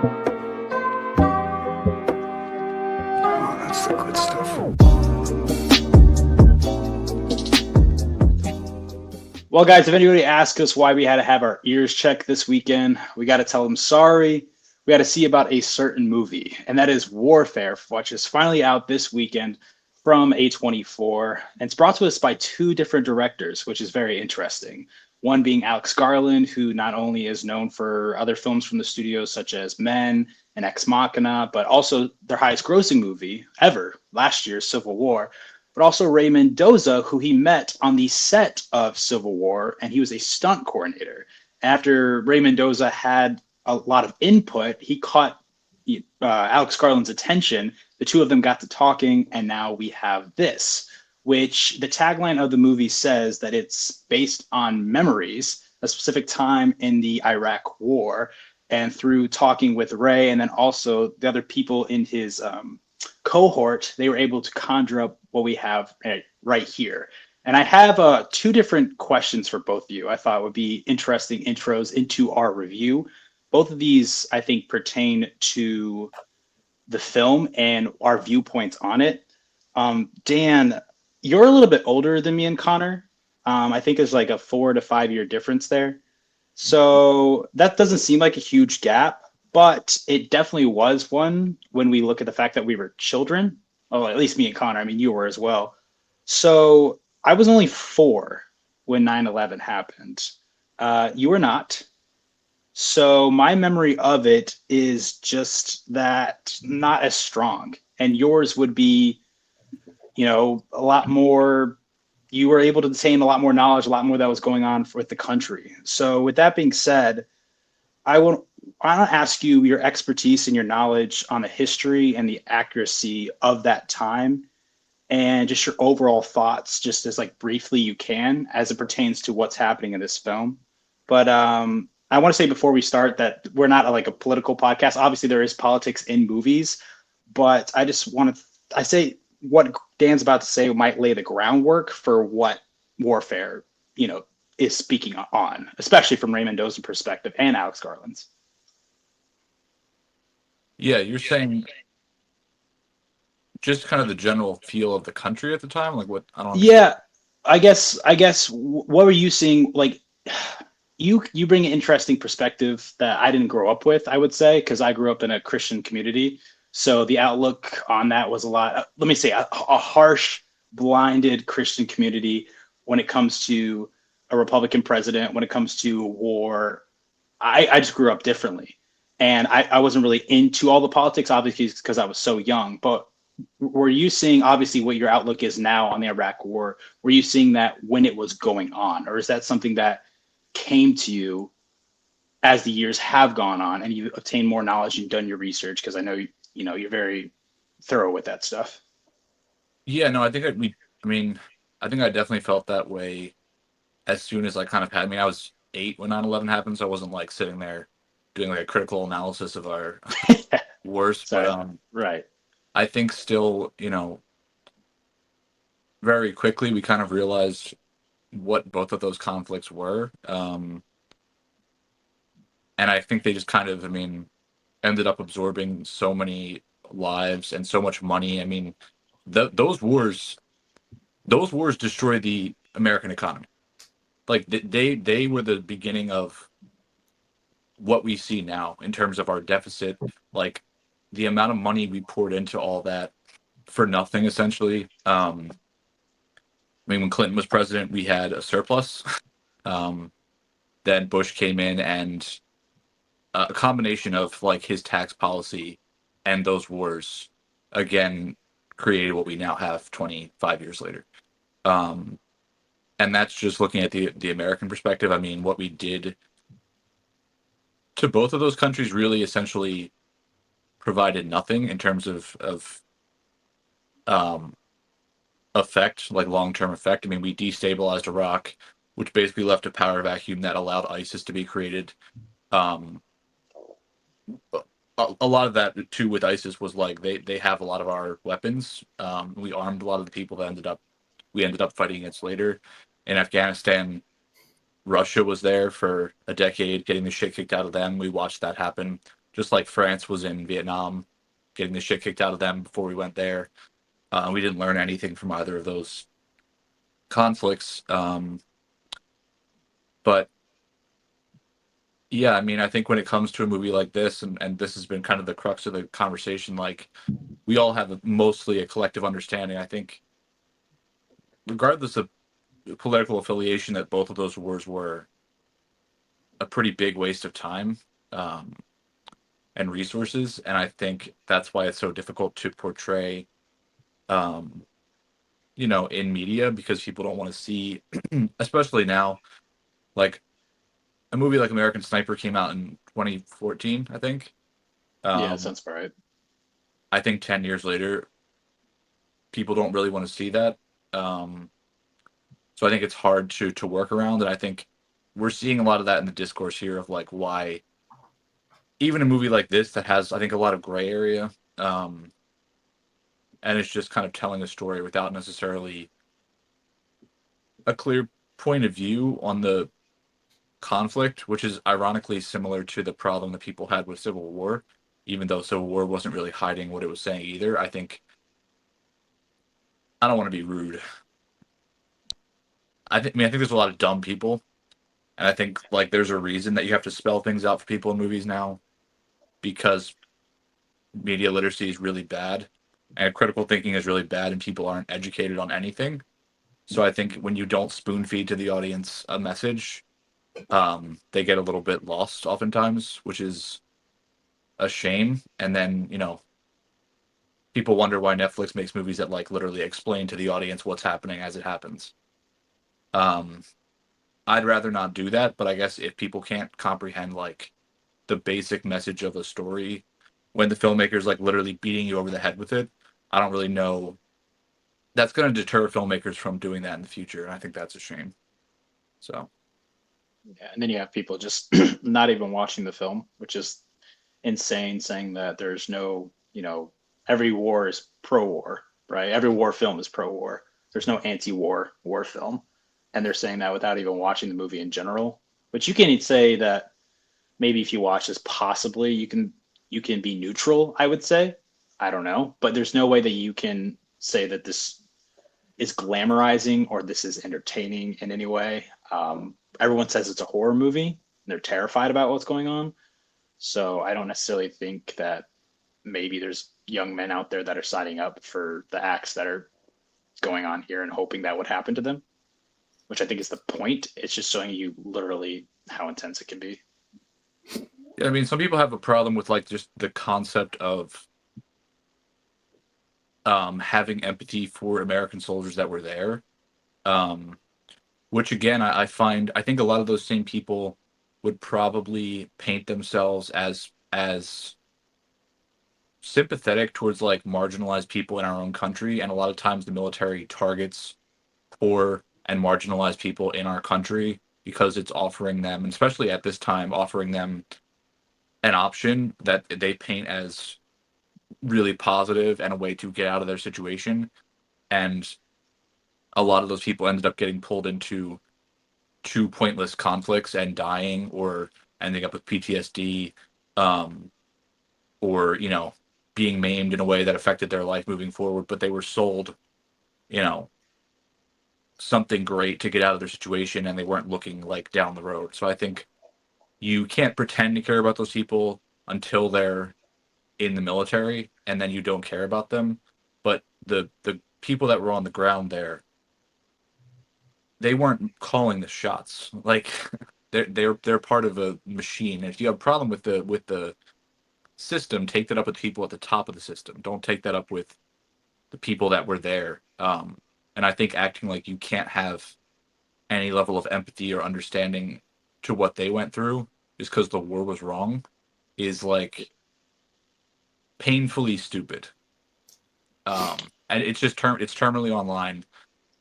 Oh, that's the good stuff. Well, guys, if anybody asks us why we had to have our ears checked this weekend, we got to tell them sorry. We got to see about a certain movie, and that is Warfare, which is finally out this weekend from A24. And it's brought to us by two different directors, which is very interesting. One being Alex Garland, who not only is known for other films from the studios such as Men and Ex Machina, but also their highest grossing movie ever, last year's Civil War, but also Ray Mendoza, who he met on the set of Civil War, and he was a stunt coordinator. After Ray Mendoza had a lot of input, he caught Alex Garland's attention. The two of them got to talking, and now we have this, which the tagline of the movie says that it's based on memories, a specific time in the Iraq War. And through talking with Ray and then also the other people in his cohort, they were able to conjure up what we have right here. And I have two different questions for both of you. I thought would be interesting intros into our review. Both of these, I think, pertain to the film and our viewpoints on it. Dan, you're a little bit older than me and Connor. I think there's like a 4 to 5 year difference there. So that doesn't seem like a huge gap, but it definitely was one when we look at the fact that we were children. Oh, at least me and Connor. I mean, you were as well. So I was only 4 when 9/11 happened. You were not. So my memory of it is just that not as strong. And yours would be, a lot more. You were able to attain a lot more knowledge, a lot more that was going on with the country. So with that being said, I want to ask you your expertise and your knowledge on the history and the accuracy of that time and just your overall thoughts, just as like briefly you can, as it pertains to what's happening in this film. But I want to say before we start that we're not like a political podcast. Obviously, there is politics in movies, but I just want to, I say what Dan's about to say might lay the groundwork for what Warfare, is speaking on, especially from Ray Mendoza's perspective and Alex Garland's. Yeah, you're saying just kind of the general feel of the country at the time, like what I don't understand. Yeah, I guess what were you seeing? Like, you bring an interesting perspective that I didn't grow up with, I would say, because I grew up in a Christian community. So the outlook on that was a lot, let me say, a harsh, blinded Christian community when it comes to a Republican president, when it comes to war. I just grew up differently. And I wasn't really into all the politics, obviously, because I was so young. But were you seeing, obviously, what your outlook is now on the Iraq War? Were you seeing that when it was going on? Or is that something that came to you as the years have gone on and you obtained more knowledge and done your research? Because I know, you're very thorough with that stuff. Yeah, no, I think I definitely felt that way as soon as I kind of had. I mean, I was 8 when 9/11 happened, so I wasn't like sitting there doing like a critical analysis of our worst. But Sorry. Right. I think still, very quickly we kind of realized what both of those conflicts were. And I think they just kind of, ended up absorbing so many lives and so much money. I mean, those wars destroyed the American economy. Like they were the beginning of what we see now in terms of our deficit. Like the amount of money we poured into all that for nothing, essentially. When Clinton was president, we had a surplus. Then Bush came in, and a combination of like his tax policy and those wars again created what we now have 25 years later. And that's just looking at the American perspective. I mean, what we did to both of those countries really essentially provided nothing in terms of effect, like long-term effect. I mean, we destabilized Iraq, which basically left a power vacuum that allowed ISIS to be created. Um, a lot of that too with ISIS was like they have a lot of our weapons. We armed a lot of the people that we ended up fighting against later. In Afghanistan, Russia was there for a decade, getting the shit kicked out of them. We watched that happen just like France was in Vietnam, getting the shit kicked out of them before we went there. We didn't learn anything from either of those conflicts. But yeah, I mean, I think when it comes to a movie like this, and this has been kind of the crux of the conversation, like we all have mostly a collective understanding. I think, regardless of political affiliation, that both of those wars were a pretty big waste of time um, and resources, and I think that's why it's so difficult to portray, um, in media because people don't want to see, especially now, like a movie like American Sniper came out in 2014, I think. Yeah, that Um, sounds right. I think 10 years later, people don't really want to see that. Um, so I think it's hard to work around, and I think we're seeing a lot of that in the discourse here of like why even a movie like this that has I think a lot of gray area, um, and it's just kind of telling a story without necessarily a clear point of view on the conflict, which is ironically similar to the problem that people had with Civil War, even though Civil War wasn't really hiding what it was saying either. I think I don't want to be rude. I think there's a lot of dumb people, and I think like there's a reason that you have to spell things out for people in movies now because media literacy is really bad and critical thinking is really bad and people aren't educated on anything. So I think when you don't spoon feed to the audience a message, they get a little bit lost oftentimes, which is a shame. And then, people wonder why Netflix makes movies that like literally explain to the audience what's happening as it happens. Um, I'd rather not do that, but I guess if people can't comprehend like the basic message of a story when the filmmaker's like literally beating you over the head with it, I don't really know. That's going to deter filmmakers from doing that in the future, and I think that's a shame. So, Yeah, and then you have people just not even watching the film, which is insane, saying that there's no, every war is pro-war, right? Every war film is pro-war. There's no anti-war war film, and they're saying that without even watching the movie in general. But you can say that maybe if you watch this, possibly you can be neutral. I would say, I don't know, but there's no way that you can say that this is glamorizing or this is entertaining in any way. Everyone says it's a horror movie. And they're terrified about what's going on. So I don't necessarily think that maybe there's young men out there that are signing up for the acts that are going on here and hoping that would happen to them, which I think is the point. It's just showing you literally how intense it can be. yeah, I mean, some people have a problem with like just the concept of having empathy for American soldiers that were there. Um, which again, I think a lot of those same people would probably paint themselves as sympathetic towards like marginalized people in our own country, and a lot of times the military targets poor and marginalized people in our country because it's offering them, and especially at this time, offering them an option that they paint as really positive and a way to get out of their situation. And a lot of those people ended up getting pulled into two pointless conflicts and dying or ending up with PTSD, um, or being maimed in a way that affected their life moving forward. But they were sold, you know, something great to get out of their situation, and they weren't looking like down the road. So I think you can't pretend to care about those people until they're in the military, and then you don't care about them. But the people that were on the ground there, they weren't calling the shots. Like they're part of a machine. And if you have a problem with the system, take that up with people at the top of the system. Don't take that up with the people that were there. And I think acting like you can't have any level of empathy or understanding to what they went through just because the war was wrong is like painfully stupid. And it's just it's terminally online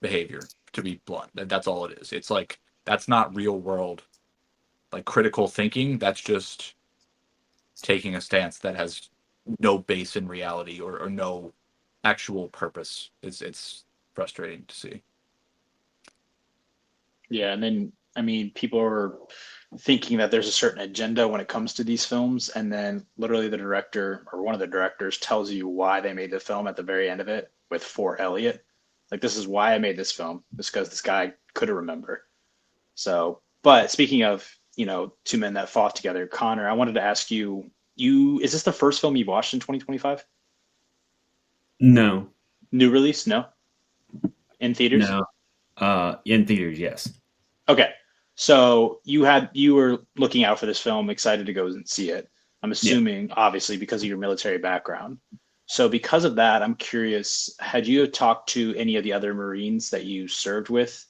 behavior, to be blunt. That's all it is. It's like that's not real world like critical thinking. That's just taking a stance that has no base in reality or no actual purpose. It's frustrating to see. Yeah, and then I mean, people are thinking that there's a certain agenda when it comes to these films, and then literally the director or one of the directors tells you why they made the film at the very end of it with For Elliot. Like, this is why I made this film. It's because this guy couldn't remember. So, but speaking of, two men that fought together, Connor, I wanted to ask you, is this the first film you watched in 2025? No, New release? No? In theaters? no. In theaters, yes. Okay. So you were looking out for this film, excited to go and see it. I'm Yeah. assuming, obviously, because of your military background. So because of that, I'm curious, had you talked to any of the other Marines that you served with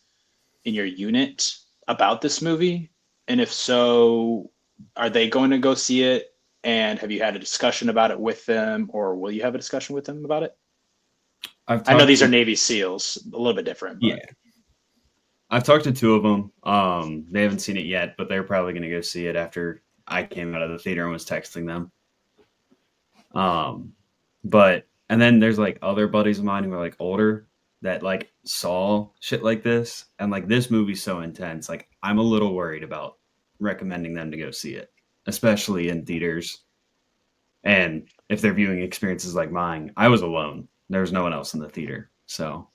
in your unit about this movie? And if so, are they going to go see it? And have you had a discussion about it with them, or will you have a discussion with them about it? I've I know talked these are to Navy SEALs, a little bit different, yeah, but I've talked to two of them. They haven't seen it yet, but they're probably going to go see it after I came out of the theater and was texting them. Um, but and then there's like other buddies of mine who are like older that like saw shit like this, and like this movie's so intense. Like I'm a little worried about recommending them to go see it, especially in theaters. And if they're viewing experiences like mine, I was alone. There was no one else in the theater, so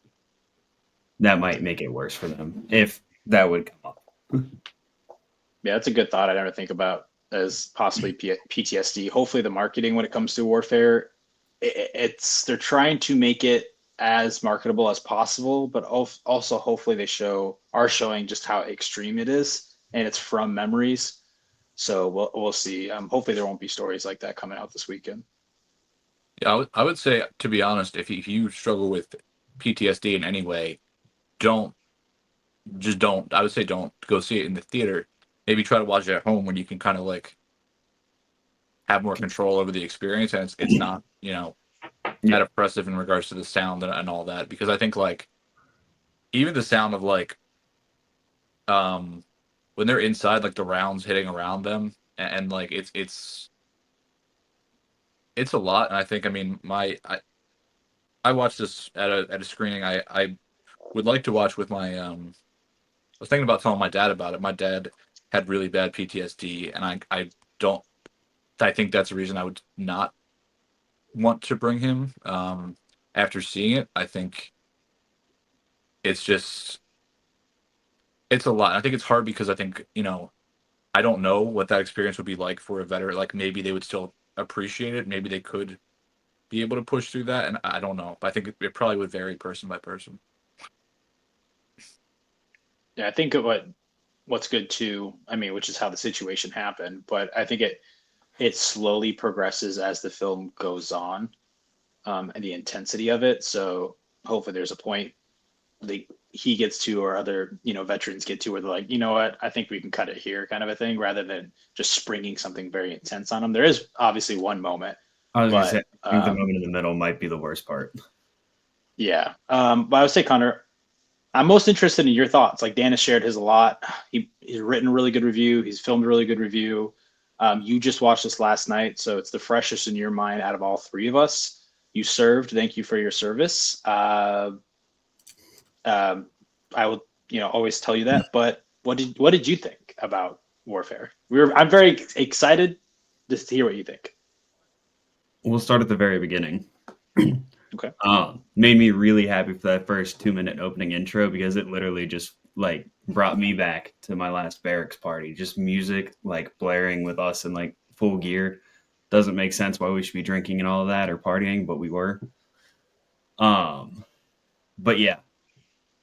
that might make it worse for them if that would come up. yeah, that's a good thought. I never think about as possibly PTSD. Hopefully, the marketing when it comes to warfare, it's they're trying to make it as marketable as possible, but also hopefully they are showing just how extreme it is, and it's from memories. So we'll see. Hopefully, there won't be stories like that coming out this weekend. Yeah, I would say, to be honest, if you struggle with PTSD in any way, don't just don't. I would say don't go see it in the theater. Maybe try to watch it at home when you can kind of like have more control over the experience, and it's not that Yeah, oppressive in regards to the sound and all that. Because I think like even the sound of like um when they're inside, like the rounds hitting around them, and like it's a lot. And I think, I mean, I watched this at a screening. I would like to watch with my I was thinking about telling my dad about it. My dad had really bad PTSD, and I don't. I think that's the reason I would not want to bring him. After seeing it, I think it's just it's a lot. I think it's hard because I think I don't know what that experience would be like for a veteran. Like maybe they would still appreciate it. Maybe they could be able to push through that, and I don't know. But I think it probably would vary person by person. Yeah, I think what's good too. I mean, which is how the situation happened, but I think it slowly progresses as the film goes on, and the intensity of it. So hopefully, there's a point he gets to, or other veterans get to, where they're like, you know what, I think we can cut it here, kind of a thing, rather than just springing something very intense on them. There is obviously one moment, I was gonna say but I think the moment in the middle might be the worst part. yeah. But I would say, Connor, I'm most interested in your thoughts. Like, Dan has shared his a lot. He's written a really good review. He's filmed a really good review. You just watched this last night, so it's the freshest in your mind out of all three of us. You served. Thank you for your service. Um, I will, always tell you that. But what did you think about Warfare? I'm very excited just to hear what you think. We'll start at the very beginning. Okay. Made me really happy for that first 2 minute opening intro because it literally just like brought me back to my last barracks party. Just music like blaring with us in like full gear. Doesn't make sense why we should be drinking and all of that or partying, but we were. Um, but yeah,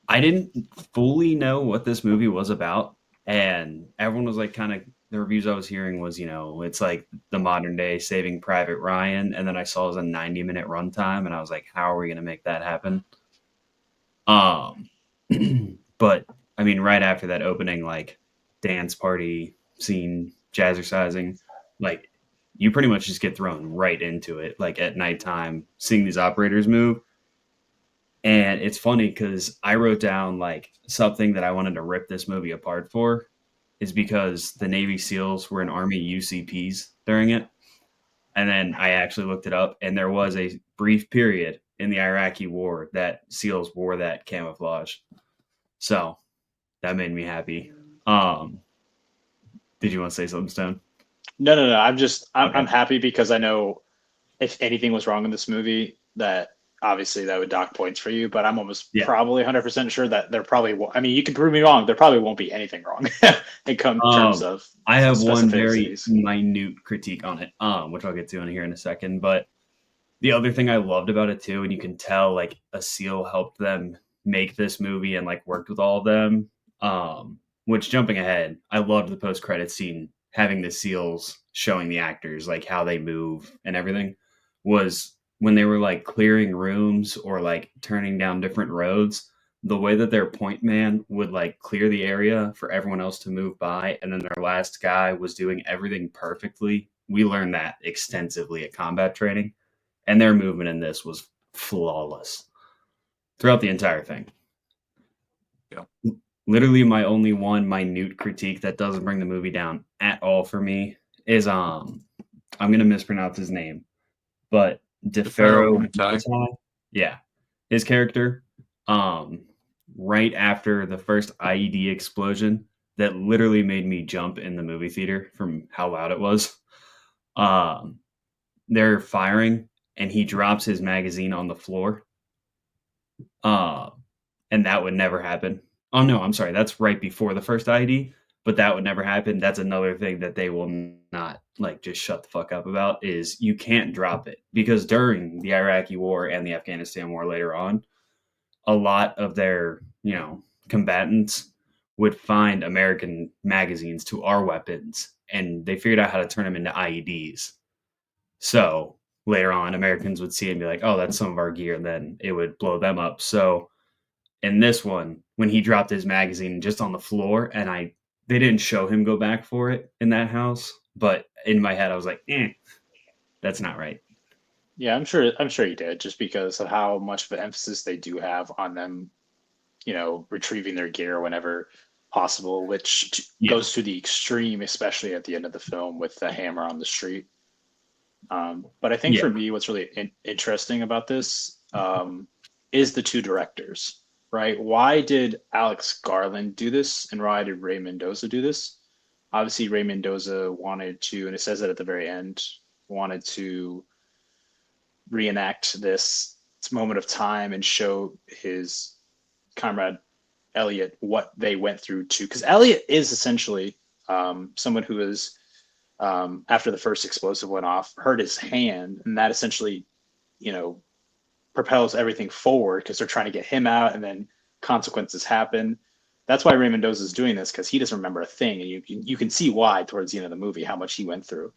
I didn't fully know what this movie was about, and everyone was like, kind of the reviews I was hearing was, it's like the modern day Saving Private Ryan, and then I saw it was a 90-minute runtime, and I was like, how are we gonna make that happen? Um, but I mean, right after that opening, like dance party scene, jazzercising, like you pretty much just get thrown right into it, like at nighttime, seeing these operators move. And it's funny because I wrote down like something that I wanted to rip this movie apart for is because the Navy SEALs were in Army UCPs during it. And then I actually looked it up, and there was a brief period in the Iraqi war that SEALs wore that camouflage. So that made me happy. Um, Did you want to say something, Stone? No. I'm Okay. happy because I know if anything was wrong in this movie, that obviously that would dock points for you. But I'm almost Yeah. probably 100% sure that there probably won't. I mean, you can prove me wrong. There probably won't be anything wrong in terms of I have one very specificities. minute critique on it, which I'll get to in here in a second. But the other thing I loved about it too, and you can tell like a seal helped them make this movie and like worked with all of them. Which jumping ahead, I loved the post credit scene having the seals showing the actors like how they move and everything was when they were like clearing rooms or like turning down different roads, the way that their point man would like clear the area for everyone else to move by, and then their last guy was doing everything perfectly. We learned that extensively at combat training, and their movement in this was flawless throughout the entire thing. Yeah. Literally, my only one minute critique that doesn't bring the movie down at all for me is I'm gonna mispronounce his name, but Pharaoh DeFaro Mutai. yeah, his character, um, right after the first IED explosion, that literally made me jump in the movie theater from how loud it was. Um, they're firing, and he drops his magazine on the floor. Uh, and that would never happen. Oh no, I'm sorry, that's right before the first IED, but that would never happen. That's another thing that they will not like just shut the fuck up about is you can't drop it because during the Iraqi war and the Afghanistan war later on, a lot of their, combatants would find American magazines to our weapons and they figured out how to turn them into IEDs. So later on, Americans would see it and be like, oh, that's some of our gear. And then it would blow them up. So in this one, when he dropped his magazine just on the floor, and they didn't show him go back for it in that house, but in my head, I was like, that's not right. Yeah, I'm sure you did, just because of how much of an emphasis they do have on them, retrieving their gear whenever possible, which Yeah. goes to the extreme, especially at the end of the film with the hammer on the street. But I think Yeah. for me, what's really interesting about this is the two directors, right? Why did Alex Garland do this, and why did Ray Mendoza do this? Obviously, Ray Mendoza wanted to, and it says that at the very end, wanted to reenact this moment of time and show his comrade Elliot what they went through too, because Elliot is essentially someone who is after the first explosive went off, hurt his hand, and that essentially, you know, propels everything forward because they're trying to get him out, and then consequences happen. That's why Ray Mendoza is doing this, because he doesn't remember a thing, and you can see why towards the end of the movie how much he went through.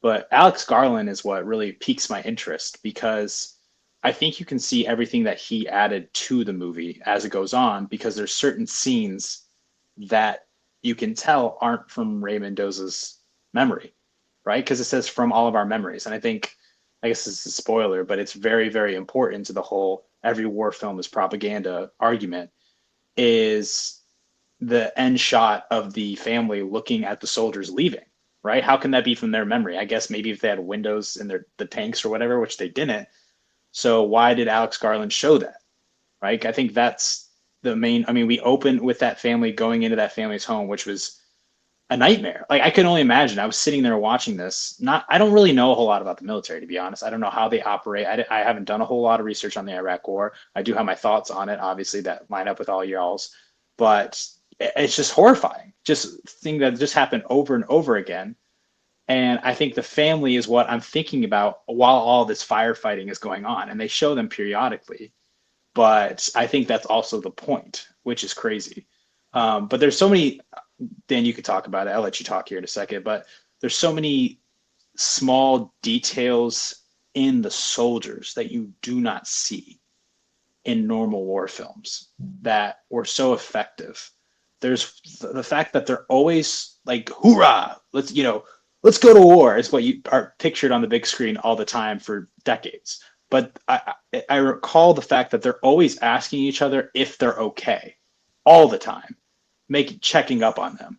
But Alex Garland is what really piques my interest, because I think you can see everything that he added to the movie as it goes on, because there's certain scenes that you can tell aren't from Ray Mendoza's memory, right? Because it says from all of our memories. And I guess it's a spoiler, but it's very, very important to the whole every war film is propaganda argument, is the end shot of the family looking at the soldiers leaving, right? How can that be from their memory? I guess maybe if they had windows in the tanks or whatever, which they didn't. So why did Alex Garland show that? Right? I think that's the main. I mean, we opened with that family going into that family's home, which was a nightmare. Like, I could only imagine. I was sitting there watching this. I don't really know a whole lot about the military, to be honest. I don't know how they operate. I haven't done a whole lot of research on the Iraq War. I do have my thoughts on it, obviously, that line up with all y'all's, but it's just horrifying. Just thing that just happened over and over again. And I think the family is what I'm thinking about while all this firefighting is going on. And they show them periodically. But I think that's also the point, which is crazy. But there's so many, Dan, you could talk about it. I'll let you talk here in a second. But there's so many small details in the soldiers that you do not see in normal war films that were so effective. There's the fact that they're always like, hoorah, let's go to war is what you are pictured on the big screen all the time for decades. But I recall the fact that they're always asking each other if they're okay all the time, checking up on them.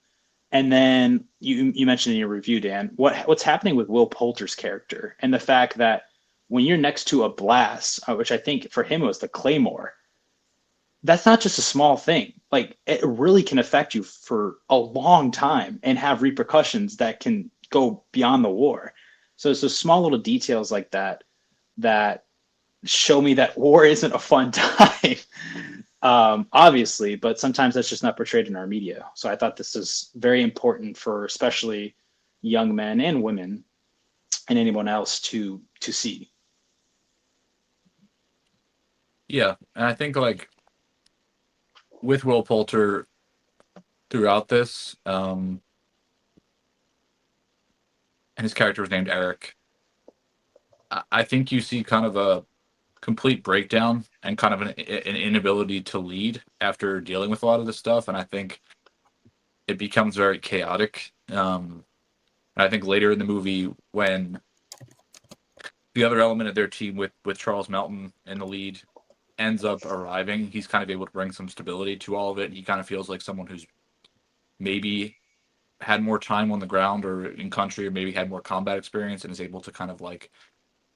And then you mentioned in your review, Dan, what's happening with Will Poulter's character, and the fact that when you're next to a blast, which I think for him was the Claymore, that's not just a small thing. Like it really can affect you for a long time and have repercussions that can go beyond the war. So it's those small little details like that that show me that war isn't a fun time. Obviously, but sometimes that's just not portrayed in our media. So I thought this is very important for especially young men and women and anyone else to see. Yeah, and I think like with Will Poulter throughout this, and his character was named Eric. I think you see kind of a complete breakdown and kind of an inability to lead after dealing with a lot of this stuff, and I think it becomes very chaotic. And I think later in the movie, when the other element of their team with Charles Melton in the lead ends up arriving, he's kind of able to bring some stability to all of it. He kind of feels like someone who's maybe had more time on the ground or in country, or maybe had more combat experience, and is able to kind of like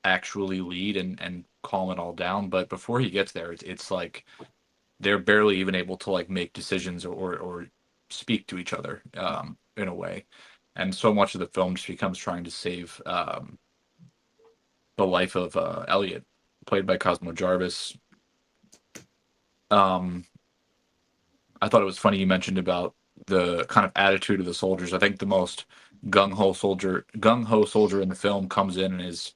actually lead and calm it all down. But before he gets there, it's like they're barely even able to like make decisions or speak to each other in a way. And so much of the film just becomes trying to save the life of Elliot, played by Cosmo Jarvis. Um, I thought it was funny you mentioned about the kind of attitude of the soldiers. I think the most gung ho soldier in the film comes in and is,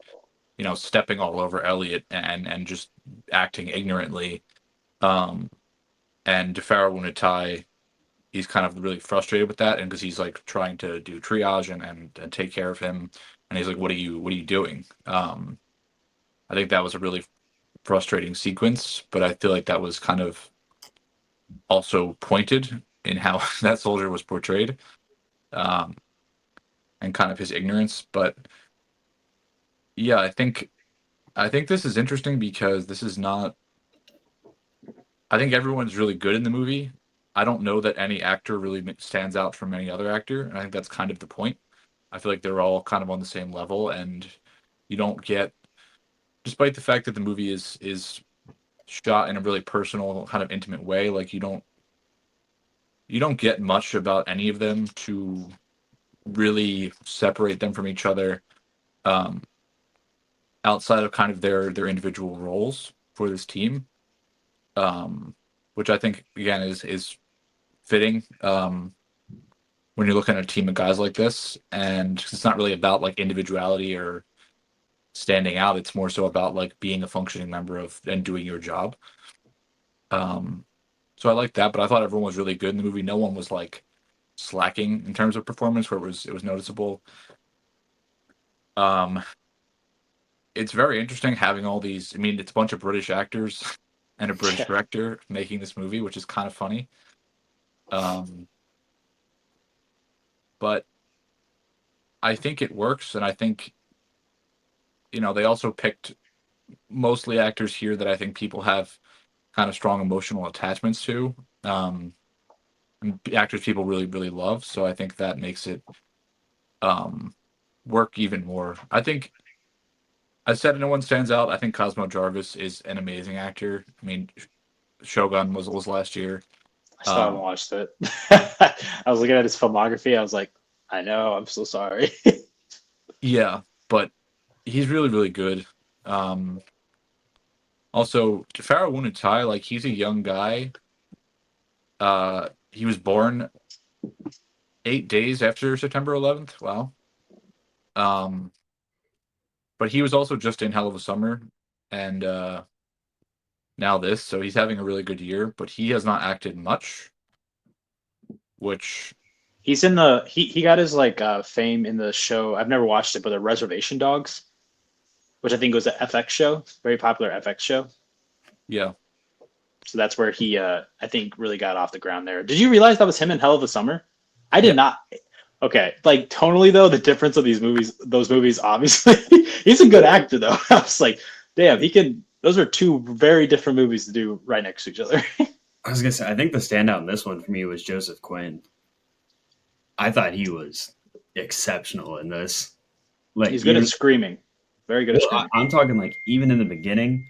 stepping all over Elliot and just acting ignorantly. Um, and DeFaro Wunatai, he's kind of really frustrated with that, and because he's like trying to do triage and take care of him, and he's like, "What are you doing?" I think that was a really frustrating sequence, but I feel like that was kind of also pointed in how that soldier was portrayed, um, and kind of his ignorance. But yeah, I think this is interesting because this is not. I think everyone's really good in the movie. I don't know that any actor really stands out from any other actor, and I think that's kind of the point. I feel like they're all kind of on the same level, and you don't get, despite the fact that the movie is shot in a really personal, kind of intimate way, like you don't get much about any of them to really separate them from each other, um, outside of kind of their individual roles for this team, um, which I think again is fitting, when you're looking at a team of guys like this, and it's not really about like individuality or standing out. It's more so about like being a functioning member of and doing your job. Um, so I like that, but I thought everyone was really good in the movie. No one was like slacking in terms of performance, where it was noticeable. Um, it's very interesting having all these. I mean, it's a bunch of British actors and a British Yeah. director making this movie, which is kind of funny. Um, but I think it works, and I think they also picked mostly actors here that I think people have kind of strong emotional attachments to. Um, and actors people really really love. So I think that makes it um, work even more. I think I said no one stands out. I think Cosmo Jarvis is an amazing actor. I mean, Shogun was last year. I still haven't Um, watched it. I was looking at his filmography. I was like, I know, I'm so sorry. yeah, but he's really really good. Um, Also, Jafar Wunatai, like he's a young guy. He was born 8 days after September 11th. Wow. Um, but he was also just in Hell of a Summer, and now this, so he's having a really good year. But he has not acted much, which He's in the he got his like fame in the show. I've never watched it, but the Reservation Dogs, which I think was an FX show, very popular FX show. yeah, So that's where he I think really got off the ground there. Did you realize that was him in Hell of a Summer? I did yeah, not. Okay, like tonally though, the difference of those movies, obviously, he's a good actor though. I was like, damn, he can. Those are two very different movies to do right next to each other. I was gonna say, I think the standout in this one for me was Joseph Quinn. I thought he was exceptional in this. Like He's good at even screaming, very good at well, screaming. I'm talking like even in the beginning,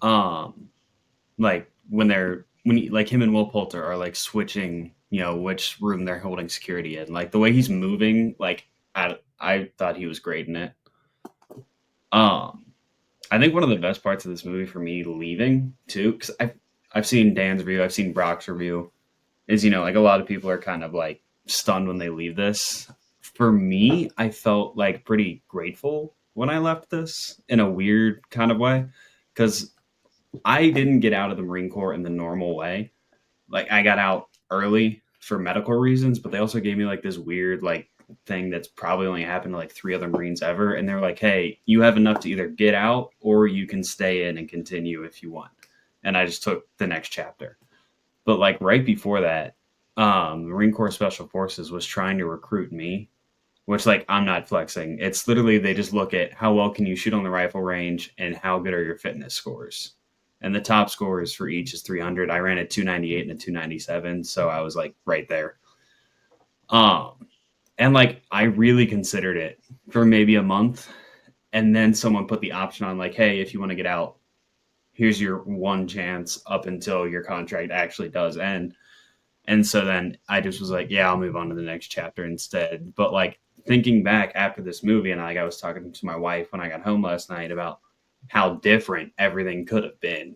um, like like him and Will Poulter are like switching, which room they're holding security in. Like the way he's moving, like I thought he was great in it. I think one of the best parts of this movie for me leaving too, because I've seen Dan's review, I've seen Brock's review, is like a lot of people are kind of like stunned when they leave this. For me, I felt like pretty grateful when I left this in a weird kind of way, because I didn't get out of the Marine Corps in the normal way. Like I got out early for medical reasons, but they also gave me like this weird like thing that's probably only happened to like 3 other Marines ever. And they're like, hey, you have enough to either get out or you can stay in and continue if you want. And I just took the next chapter. But like right before that, Marine Corps Special Forces was trying to recruit me, which like I'm not flexing. It's literally they just look at how well can you shoot on the rifle range and how good are your fitness scores. And the top scores for each is 300. I ran a 298 and a 297, so I was like right there. And like I really considered it for maybe a month, and then someone put the option on like, hey, if you want to get out, here's your one chance up until your contract actually does end. And so then I just was like, yeah, I'll move on to the next chapter instead. But like thinking back after this movie, and like I was talking to my wife when I got home last night about how different everything could have been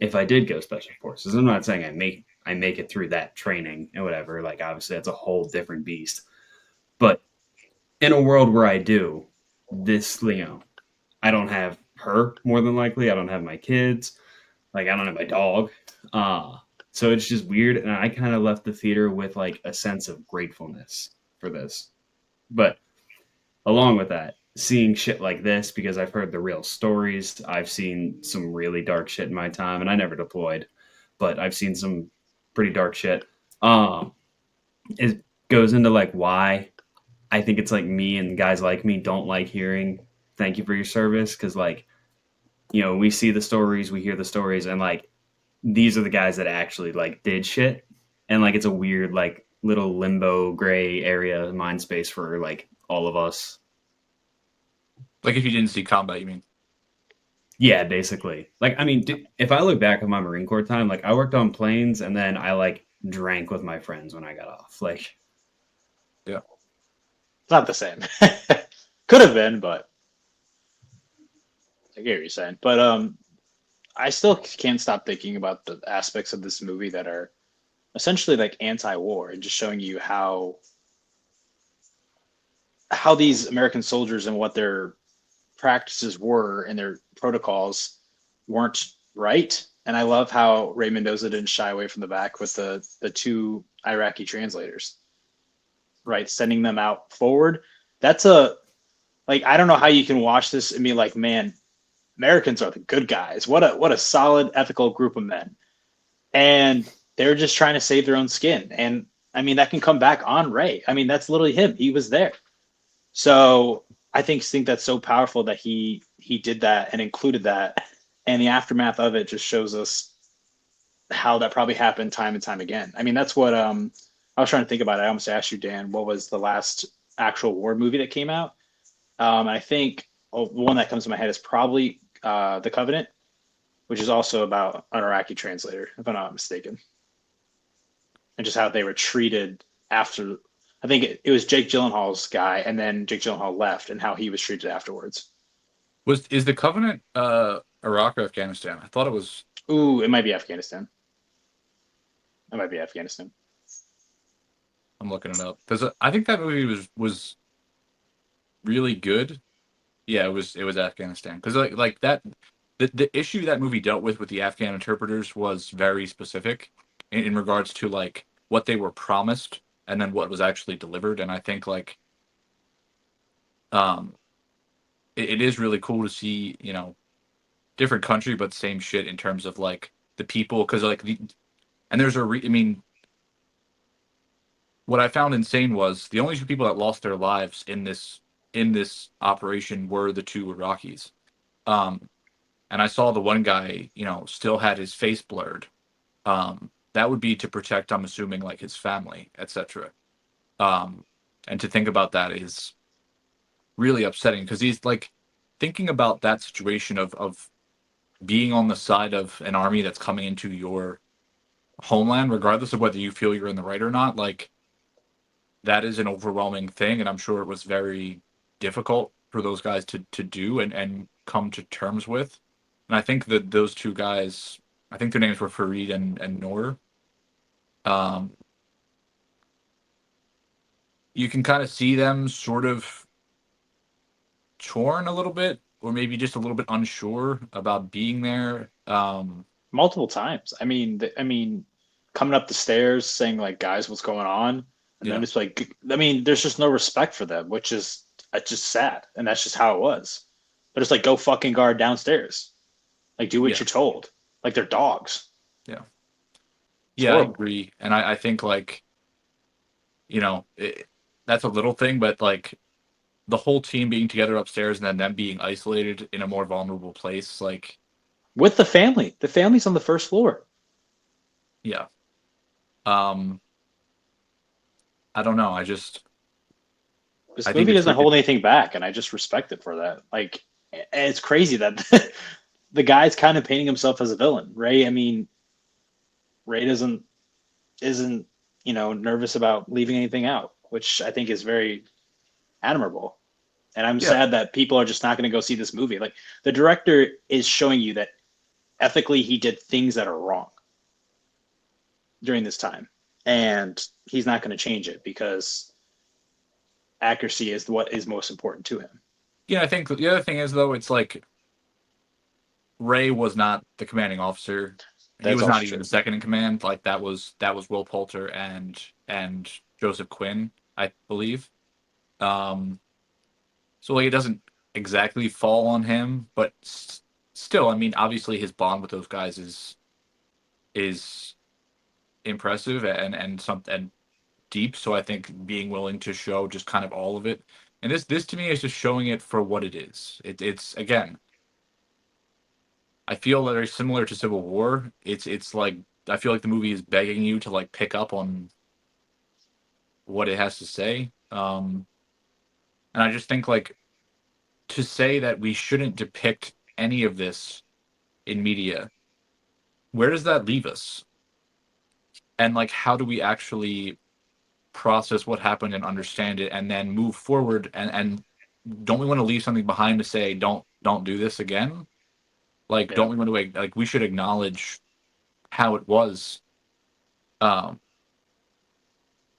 if I did go special forces. I'm not saying I make it through that training and whatever. Like obviously that's a whole different beast. But in a world where I do this, I don't have her more than likely. I don't have my kids. Like I don't have my dog. So it's just weird. And I kind of left the theater with like a sense of gratefulness for this. But along with that, seeing shit like this, because I've heard the real stories, I've seen some really dark shit in my time, and I never deployed, but I've seen some pretty dark shit. It goes into like why I think it's like me and guys like me don't like hearing thank you for your service, because like we see the stories, we hear the stories, and like these are the guys that actually like did shit, and like it's a weird like little limbo gray area mind space for like all of us. Like if you didn't see combat, you mean? Yeah, basically. Like, I mean, if I look back on my Marine Corps time, like I worked on planes and then I like drank with my friends when I got off. Like, Yeah. It's not the same. Could have been, but I get what you're saying. But I still can't stop thinking about the aspects of this movie that are essentially like anti-war and just showing you how these American soldiers and what their practices were and their protocols weren't right. And I love how Ray Mendoza didn't shy away from the back with the 2 Iraqi translators, right? Sending them out forward. That's I don't know how you can watch this and be like, man, Americans are the good guys. What a solid ethical group of men. And they're just trying to save their own skin. And I mean, that can come back on Ray. I mean, that's literally him. He was there. So I think that's so powerful that he did that and included that. And the aftermath of it just shows us how that probably happened time and time again. I mean, that's what I was trying to think about. I almost asked you, Dan, what was the last actual war movie that came out? I think the one that comes to my head is probably The Covenant, which is also about an Iraqi translator, if I'm not mistaken. And just how they were treated after. I think it was Jake Gyllenhaal's guy, and then Jake Gyllenhaal left, and how he was treated afterwards. Is the Covenant Iraq or Afghanistan? I thought it was. Ooh, it might be Afghanistan. It might be Afghanistan. I'm looking it up because I think that movie was really good. Yeah, it was Afghanistan because like that the issue that movie dealt with the Afghan interpreters was very specific in regards to like what they were promised and then what was actually delivered. And I think like it is really cool to see different country but same shit in terms of like the people, because like and there's I mean, what I found insane was the only 2 people that lost their lives in this operation were the 2 Iraqis. And I saw the one guy, still had his face blurred. That would be to protect, I'm assuming, like his family, etc. And to think about that is really upsetting because he's like thinking about that situation of being on the side of an army that's coming into your homeland, regardless of whether you feel you're in the right or not, like that is an overwhelming thing, and I'm sure it was very difficult for those guys to do and come to terms with. And I think that those two guys, I think their names were Farid and Noor. Um, you can kind of see them sort of torn a little bit, or maybe just a little bit unsure about being there. multiple times. I mean, coming up the stairs saying like, "Guys, what's going on?" And then Yeah, it's like, I mean, there's just no respect for them, which is it's just sad, and that's just how it was. But it's like, go fucking guard downstairs, like do what yeah, you're told, like they're dogs. yeah, It's yeah. I horrible. agree, and I think like that's a little thing, but like the whole team being together upstairs and then them being isolated in a more vulnerable place, like With the family's on the first floor. yeah. Um, I don't know. I This think movie it's doesn't hold anything back, and I just respect it for that. Like, it's crazy that the guy's kind of painting himself as a villain. Ray, I mean, Ray doesn't isn't nervous about leaving anything out, which I think is very admirable. And I'm yeah. sad that people are just not going to go see this movie. Like, the director is showing you that ethically he did things that are wrong during this time, and he's not going to change it because accuracy is what is most important to him. Yeah, I think the other thing is though, it's like Ray was not the commanding officer. He That's was also not even true. the second in command. Like that was Will Poulter and Joseph Quinn, I believe. Um, so like it doesn't exactly fall on him, but still, I mean, obviously his bond with those guys is impressive and deep. So I think being willing to show just kind of all of it, and this to me is just showing it for what it is. It's again, I feel very similar to Civil War. It's like I feel like the movie is begging you to like pick up on what it has to say. And I just think like to say that we shouldn't depict any of this in media, where does that leave us? And like how do we actually process what happened and understand it and then move forward and don't we want to leave something behind to say don't do this again? Like Yeah. don't we want to like we should acknowledge how it was. Um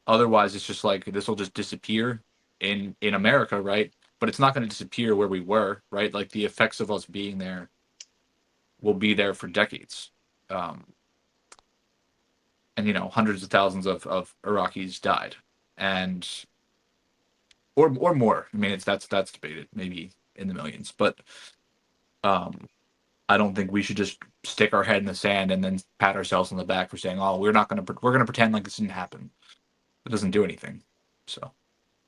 Otherwise, it's just like this will just disappear in America, right? But it's not going to disappear where we were, right? Like the effects of us being there will be there for decades. Um, and hundreds of thousands of Iraqis died, and or more. I mean, that's debated, maybe in the millions. But um, I don't think we should just stick our head in the sand and then pat ourselves on the back for saying, "Oh, we're gonna pretend like this didn't happen." It doesn't do anything. So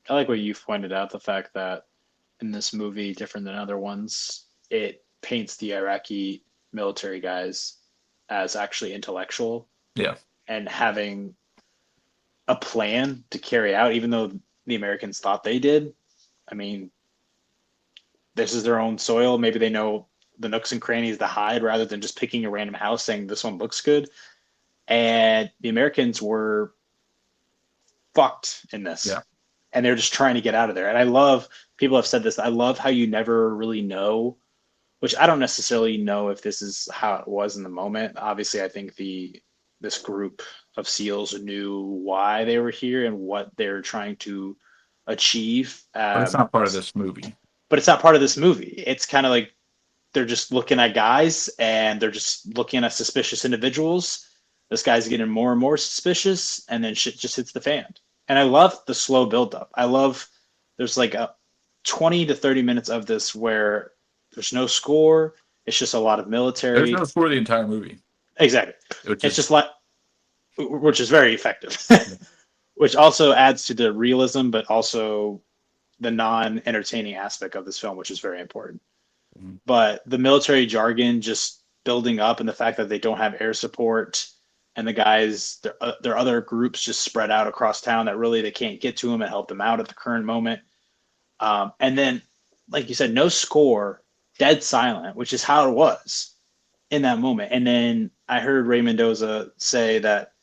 I like what you've pointed out, the fact that in this movie, different than other ones, it paints the Iraqi military guys as actually intellectual yeah, and having a plan to carry out, even though the Americans thought they did. I mean, this is their own soil. Maybe they know the nooks and crannies to hide rather than just picking a random house saying this one looks good. And the Americans were fucked in yeah. this. And they're just trying to get out of there. And I love, people have said this, I love how you never really know, which I don't necessarily know if this is how it was in the moment. Obviously, I think this group of SEALs knew why they were here and what they're trying to achieve. But it's not part of this movie. But it's not part of this movie. It's kind of like they're just looking at guys and they're just looking at suspicious individuals. This guy's getting more and more suspicious, and then shit just hits the fan. And I love the slow buildup. I love there's like a 20 to 30 minutes of this where there's no score. It's just a lot of There's military. no score the entire movie, Exactly. which It's just is like, which is very effective, which also adds to the realism, but also the non-entertaining aspect of this film, which is very important. Mhm. But the military jargon just building up, and the fact that they don't have air support, and the guys, there are other groups just spread out across town that really they can't get to them and help them out at the current moment. And then, like you said, no score, dead silent, which is how it was. in that moment. And then I heard Ray Mendoza say that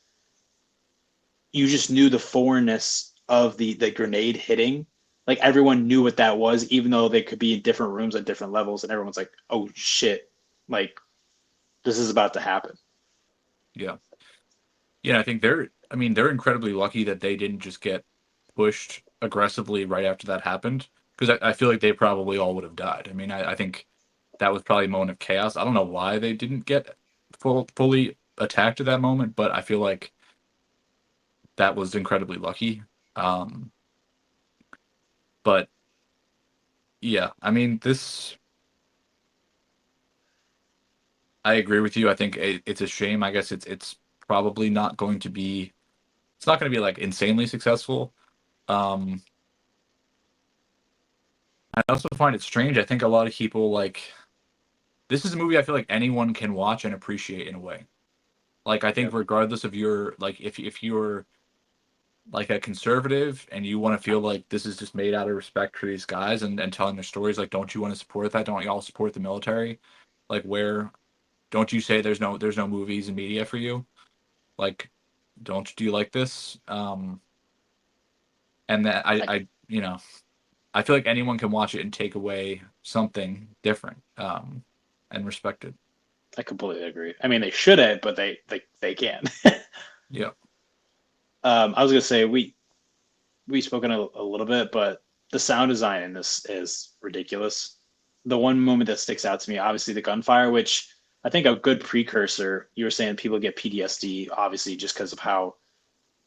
you just knew the foreignness of the grenade hitting. Like everyone knew what that was, even though they could be in different rooms at different levels, and everyone's like, "Oh shit!" Like this is about to happen. Yeah. Yeah, I think they're incredibly lucky that they didn't just get pushed aggressively right after that happened. Because I feel like they probably all would have died. I mean, I think that was probably a moment of chaos. I don't know why they didn't get fully attacked at that moment, but I feel like that was incredibly lucky. Um, but yeah, I mean, I agree with you. I think it's a shame. I guess it's probably not going to be. It's not going to be like insanely successful. Um, I also find it strange. I think a lot of people like this is a movie I feel like anyone can watch and appreciate in a way. Like I think Yep. regardless of your like if you're like a conservative and you want to feel like this is just made out of respect for these guys and telling their stories, like don't you want to support that? Don't y'all support the military? Like where don't you say there's no movies and media for you? Like don't do you like this? And that I, I I feel like anyone can watch it and take away something different and respect it. I completely agree. I mean, they shouldn't, but they can. Yeah. I was gonna say we spoken a little bit, but the sound design in this is ridiculous. The one moment that sticks out to me, obviously, the gunfire, which I think a good precursor. You were saying people get PTSD, obviously, just because of how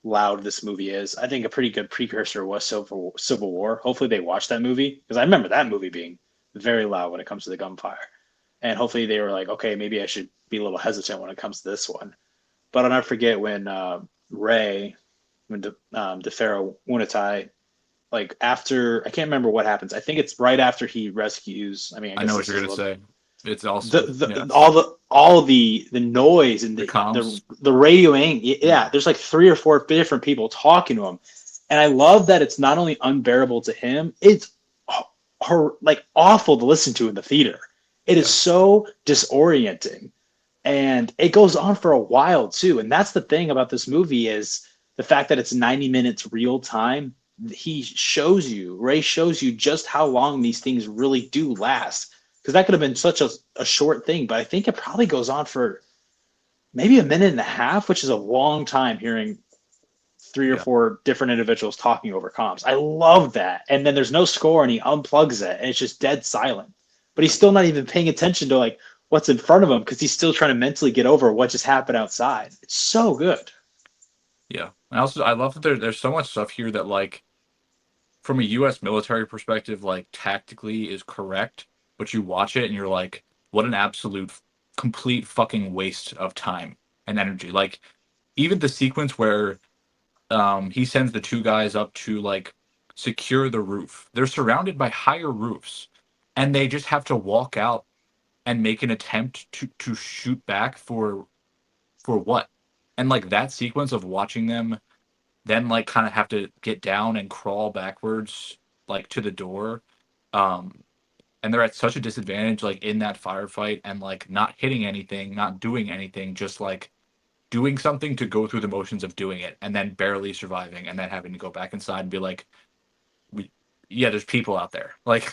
loud this movie is. I think a pretty good precursor was Civil War. Hopefully, they watched that movie because I remember that movie being very loud when it comes to the gunfire. And hopefully, they were like, okay, maybe I should be a little hesitant when it comes to this one. But I'll never forget when Ray, when DeFaro Wunatai, like after I can't remember what happens. I think it's right after he rescues. I mean, I I guess know what this you're is a gonna little say. It's also the all the noise and the the comms. the radioing. Yeah. Yeah, there's like three or four different people talking to him, and I love that it's not only unbearable to him, it's like awful to listen to in the theater. It is Yeah. so disorienting, and it goes on for a while too. And that's the thing about this movie is the fact that it's 90 minutes real time. Ray shows you just how long these things really do last, because that could have been such a short thing, but I think it probably goes on for maybe a minute and a half, which is a long time hearing three or Yeah. four different individuals talking over comms. I love that. And then there's no score and he unplugs it and it's just dead silent. But he's still not even paying attention to like what's in front of him because he's still trying to mentally get over what just happened outside. It's so good. Yeah. I love that there's so much stuff here that like from a US military perspective, like tactically is correct, but you watch it and you're like, what an absolute complete fucking waste of time and energy. Like even the sequence where he sends the two guys up to like secure the roof. They're surrounded by higher roofs and they just have to walk out and make an attempt to shoot back for what? And like that sequence of watching them then like kind of have to get down and crawl backwards like to the door. Um and they're at such a disadvantage like in that firefight and like not hitting anything, not doing anything, just like doing something to go through the motions of doing it and then barely surviving and then having to go back inside and be like we yeah, there's people out there. Like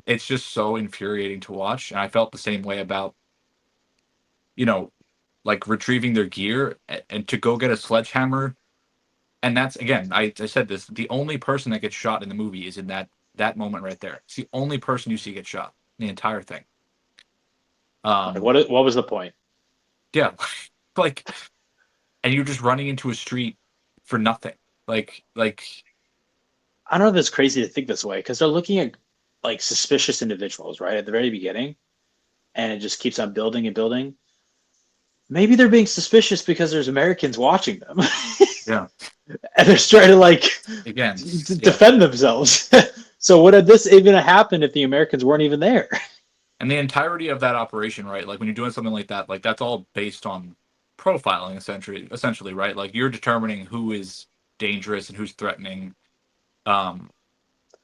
it's just so infuriating to watch. And I felt the same way about, you know, like retrieving their gear and to go get a sledgehammer. And that's again, I said this, the only person that gets shot in the movie is in that moment right there. It's the only person you see get shot in the entire thing. Like Um what was the point? yeah. Like and you're just running into a street for nothing. Like I don't know if it's crazy to think this way because they're looking at like suspicious individuals, right? At the very beginning, and it just keeps on building and building. Maybe they're being suspicious because there's Americans watching them. yeah. And they're trying to like Again, yeah. defend themselves. So would have this even happened if the Americans weren't even there? And the entirety of that operation, right? Like when you're doing something like that, like that's all based on profiling essentially, right? Like you're determining who is dangerous and who's threatening. Um,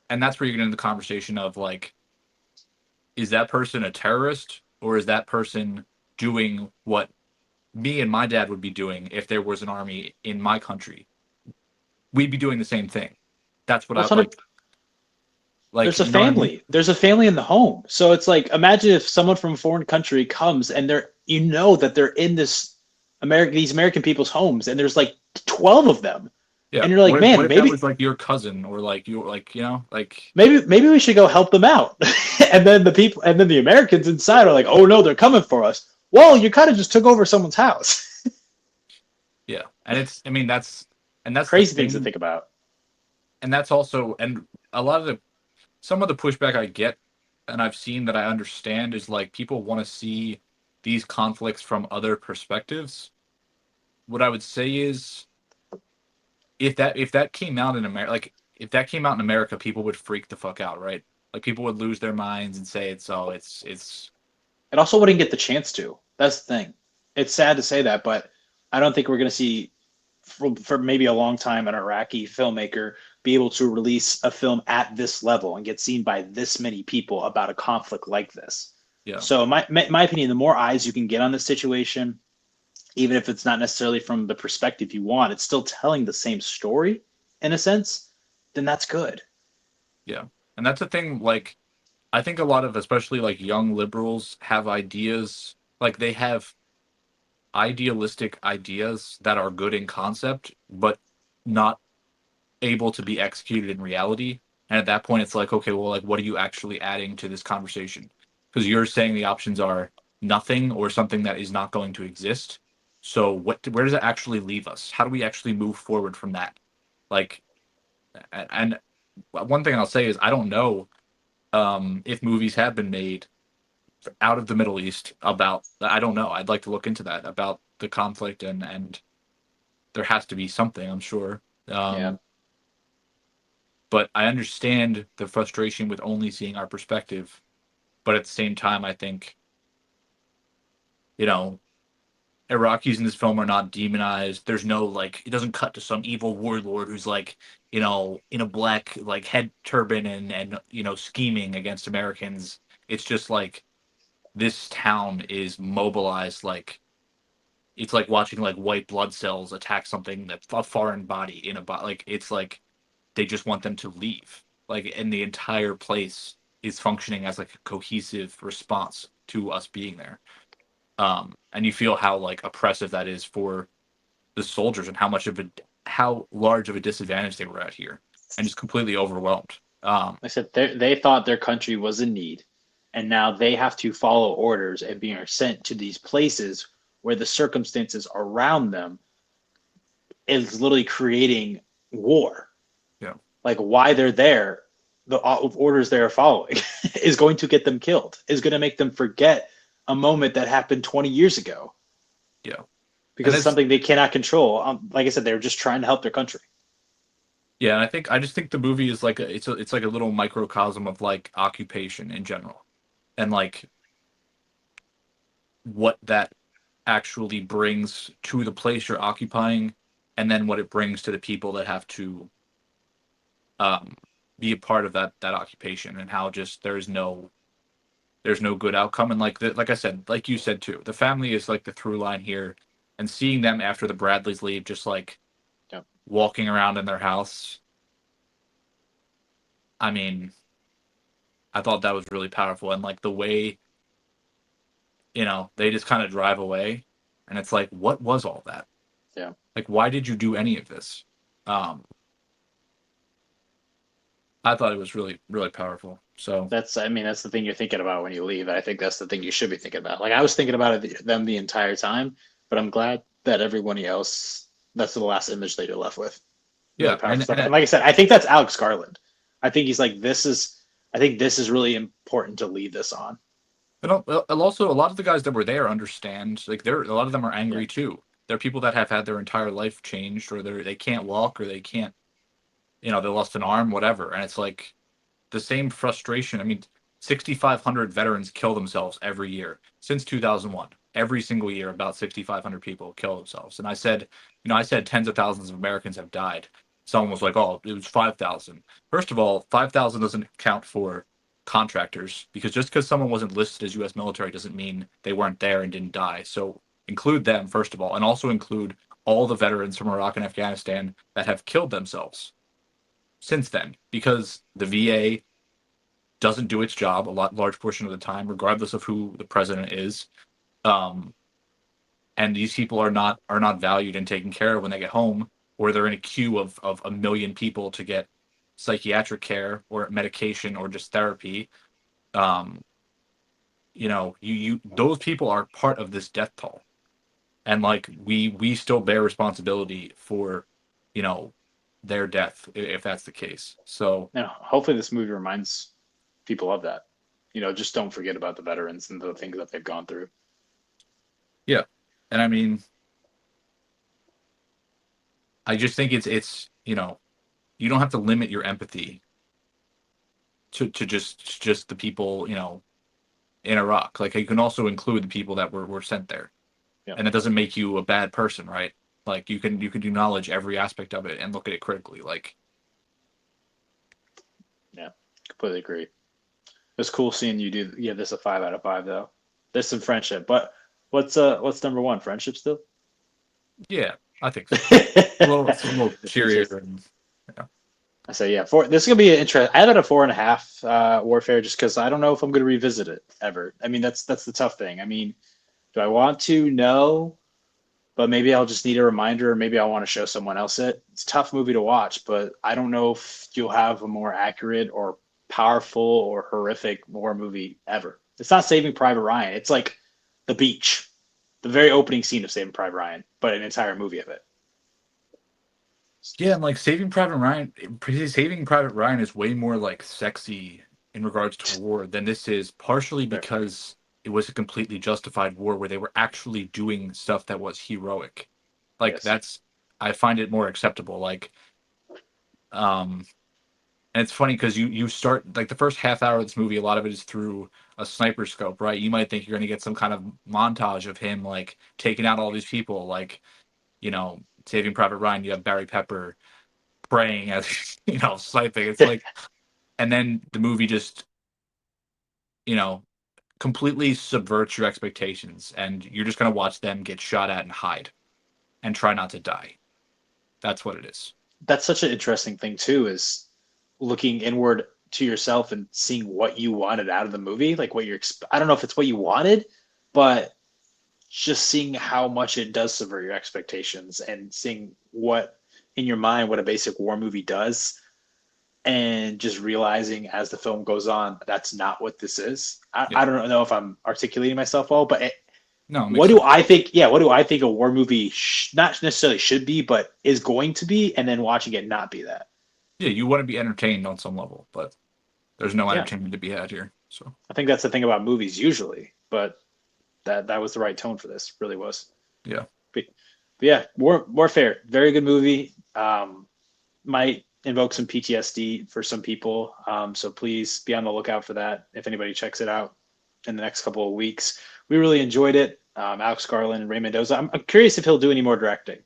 and that's where you get into the conversation of like, is that person a terrorist or is that person doing what me and my dad would be doing if there was an army in my country? We'd be doing the same thing. That's what Well, I it's not like. there's a You know what I mean? family. There's a family in the home. So it's like imagine if someone from a foreign country comes and they're that they're in these American people's homes and there's like 12 of them. Yeah. And you're like, What man, if that was like your cousin or like you like like maybe we should go help them out. And then the Americans inside are like, oh no, they're coming for us. Well, you kind of just took over someone's house. yeah. And it's I mean that's the Crazy things to thing, think about. and that's also and a lot of the some of the pushback I get and I've seen that I understand is like people want to see these conflicts from other perspectives. What I would say is if that came out in America, like if that came out in America, people would freak the fuck out, right? Like people would lose their minds and say it's It also wouldn't get the chance to. That's the thing. It's sad to say that, but I don't think we're going to see for maybe a long time an Iraqi filmmaker be able to release a film at this level and get seen by this many people about a conflict like this. yeah. So my opinion, the more eyes you can get on this situation, even if it's not necessarily from the perspective you want, it's still telling the same story in a sense, then that's good. Yeah. And that's the thing, like, I think a lot of, especially like young liberals, have ideas, like, they have idealistic ideas that are good in concept, but not able to be executed in reality. And at that point, it's like, okay, well, like, what are you actually adding to this conversation? Because you're saying the options are nothing or something that is not going to exist. So where does it actually leave us? How do we actually move forward from that? Like, and one thing I'll say is I don't know if movies have been made out of the Middle East about. I don't know. I'd like to look into that about the conflict, and there has to be something. I'm sure. Yeah. But I understand the frustration with only seeing our perspective. But at the same time, I think you know Iraqis in this film are not demonized. There's no like it doesn't cut to some evil warlord who's like, in a black like head turban and scheming against Americans. It's just like this town is mobilized like it's like watching like white blood cells attack something that's a foreign body in a body. Like it's like they just want them to leave. Like and the entire place is functioning as like a cohesive response to us being there. And you feel how like oppressive that is for the soldiers and how large of a disadvantage they were at here, and just completely overwhelmed. Like I said they thought their country was in need, and now they have to follow orders and being sent to these places where the circumstances around them is literally creating war. Yeah, Like why they're there, the orders they're following is going to get them killed, is going to make them forget a moment that happened 20 years ago yeah, because and it's something they cannot control. Like I said, they're just trying to help their country. yeah. And I just think the movie is like it's like a little microcosm of like occupation in general, and like what that actually brings to the place you're occupying, and then what it brings to the people that have to um, be a part of that occupation, and how just there's no good outcome. And like I said, like you said too, the family is like the through line here, and seeing them after the Bradleys leave, just like Yep. walking around in their house. I mean, I thought that was really powerful, and like the way they just kind of drive away, and it's like, what was all that? Yeah. Like, why did you do any of this? Um, I thought it was really, really powerful. So That's the thing you're thinking about when you leave. I think that's the thing you should be thinking about. Like I was thinking about them the entire time, but I'm glad that everybody else, that's the last image that you're left with. Really yeah, powerful stuff. And like I said, I think that's Alex Garland. I think he's like, I think this is really important to leave this on. and also a lot of the guys that were there understand. Like a lot of them are angry Yeah. too. They're people that have had their entire life changed, or they can't walk, or they can't, they lost an arm, whatever. And it's like the same frustration. I mean, 6,500 veterans kill themselves every year since 2001. Every single year, about 6,500 people kill themselves. And I said tens of thousands of Americans have died. Someone was like, "Oh, it was 5,000." First of all, 5,000 doesn't count for contractors, because just because someone wasn't listed as U.S. military doesn't mean they weren't there and didn't die. So include them, first of all, and also include all the veterans from Iraq and Afghanistan that have killed themselves since then, because the VA doesn't do its job large portion of the time, regardless of who the president is. Um, and these people are not valued and taken care of when they get home, or they're in a queue of a million people to get psychiatric care or medication or just therapy. Um, you those people are part of this death toll, and like we still bear responsibility for, you know, their death if that's the case. So hopefully this movie reminds people of that. Just don't forget about the veterans and the things that they've gone through. yeah, and I mean, I just think it's you don't have to limit your empathy to just the people in Iraq. Like you can also include the people that were sent there, Yeah. and it doesn't make you a bad person, right? Like you can acknowledge every aspect of it and look at it critically. Like, Yeah, completely agree. It's cool seeing you give this a 5 out of 5 though. There's some friendship, but what's number one? Friendship still? yeah, I think so. It's a little cheerier and I say yeah. This is gonna be an interest. I have it at 4.5. Warfare, just because I don't know if I'm gonna revisit it ever. I mean, that's the tough thing. I mean, do I want to? No, but maybe I'll just need a reminder, or maybe I want to show someone else it. It's a tough movie to watch, but I don't know if you'll have a more accurate or powerful or horrific war movie ever. It's not Saving Private Ryan. It's like The Beach, the very opening scene of Saving Private Ryan, but an entire movie of it. yeah, and like Saving Private Ryan is way more like sexy in regards to war than this is, partially Fair. because it was a completely justified war where they were actually doing stuff that was heroic. Like Yes. I find it more acceptable. Like, and it's funny because you start like the first half hour of this movie, a lot of it is through a sniper scope, right? You might think you're going to get some kind of montage of him like taking out all these people, like, Saving Private Ryan. You have Barry Pepper praying as sniping. It's like, and then the movie just you know completely subverts your expectations, and you're just going to watch them get shot at and hide and try not to die. That's what it is. That's such an interesting thing too, is looking inward to yourself and seeing what you wanted out of the movie, like what I don't know if it's what you wanted, but just seeing how much it does subvert your expectations and seeing what in your mind what a basic war movie does, and just realizing as the film goes on that's not what this is. Yeah. I don't know if I'm articulating myself well, but No, it makes what do sense. I think? Yeah, what do I think a war movie not necessarily should be, but is going to be, and then watching it not be that. Yeah, you want to be entertained on some level, but there's no Yeah, entertainment to be had here. So I think that's the thing about movies usually, but that was the right tone for this. Really was. yeah, But yeah, Warfare, very good movie. Might invoke some PTSD for some people. So please be on the lookout for that if anybody checks it out in the next couple of weeks. We really enjoyed it. Alex Garland and Ray Mendozza. I'm curious if he'll do any more directing.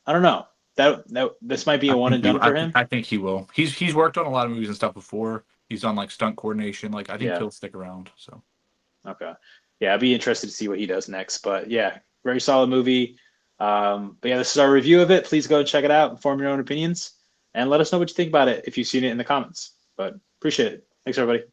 I don't know. That this might be a one and done for him. I think he will. He's worked on a lot of movies and stuff before. He's done like stunt coordination. Like I think Yeah. he'll stick around. So Okay. Yeah, I'd be interested to see what he does next. But yeah, very solid movie. But yeah, this is our review of it. Please go and check it out and form your own opinions. And let us know what you think about it if you've seen it in the comments. But appreciate it. Thanks, everybody.